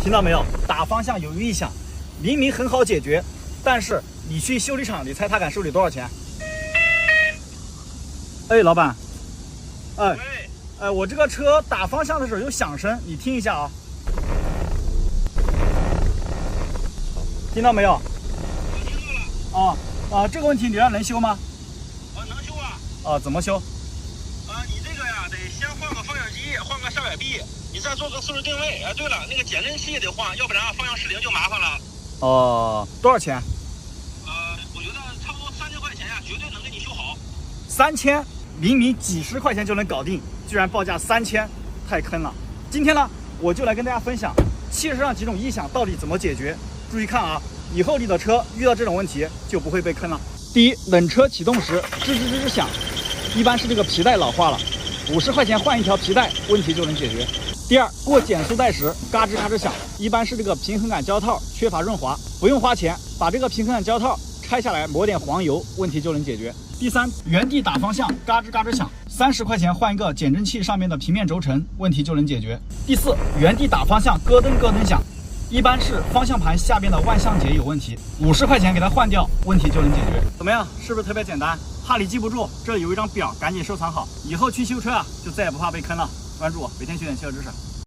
听到没有？打方向有异响，明明很好解决，但是你去修理厂，你猜他敢收你多少钱？哎，老板，我这个车打方向的时候有响声，你听一下啊。听到没有？我听到了。这个问题你让能修吗？能修啊。怎么修？你这个呀，得先换个方向机，换个下摆臂，你再做个素质定位。对了，那个减震器也得换，要不然方向失灵就麻烦了。多少钱我觉得差不多3000块钱呀，绝对能给你修好。？3000，明明几十块钱就能搞定，居然报价3000，太坑了。今天呢，我就来跟大家分享汽车上几种异响到底怎么解决。注意看啊，以后你的车遇到这种问题就不会被坑了。第一，冷车启动时吱吱吱吱响，一般是这个皮带老化了，50块钱换一条皮带，问题就能解决。第二，过减速带时嘎吱嘎吱响，一般是这个平衡杆胶套缺乏润滑，不用花钱，把这个平衡杆胶套拆下来抹点黄油，问题就能解决。第三，原地打方向嘎吱嘎吱响，30块钱换一个减震器上面的平面轴承，问题就能解决。第四，原地打方向咯噔咯噔响，一般是方向盘下边的万向节有问题，50块钱给它换掉，问题就能解决。怎么样？是不是特别简单？怕你记不住，这里有一张表，赶紧收藏好，以后去修车就再也不怕被坑了。关注我，每天学点汽车知识。